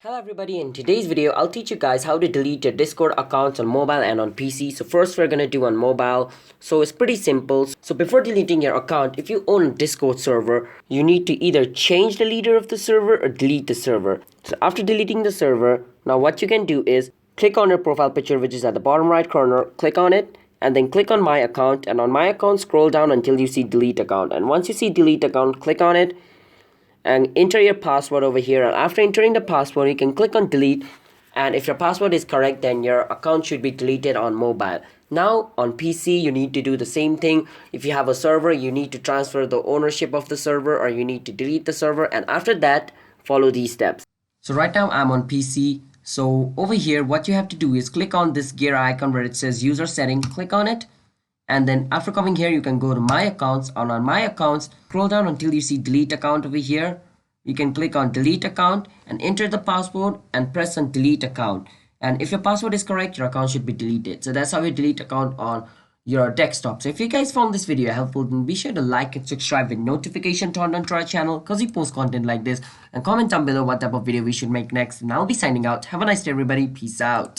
Hello everybody, in today's video I'll teach you guys how to delete your Discord accounts on mobile and on PC. So first we're gonna do on mobile. So it's pretty simple. So before deleting your account, if you own a Discord server, you need to either change the leader of the server or delete the server. So after deleting the server, now what you can do is click on your profile picture, which is at the bottom right corner, click on it and then click on my account, and on my account scroll down until you see delete account, and once you see delete account, click on it and enter your password over here. And after entering the password, you can click on delete, and if your password is correct, then your account should be deleted on mobile. Now on PC you need to do the same thing. If you have a server, you need to transfer the ownership of the server, or you need to delete the server, and after that follow these steps. So right now I'm on PC. So over here what you have to do is click on this gear icon where it says user setting, click on it, and then after coming here you can go to my accounts, and on my accounts scroll down until you see delete account over here. You can click on delete account and enter the password and press on delete account, and if your password is correct, your account should be deleted. So that's how you delete account on your desktop. So if you guys found this video helpful, then be sure to like and subscribe with notification turned on to our channel, because we post content like this, and comment down below what type of video we should make next. And I'll be signing out. Have a nice day everybody. Peace out.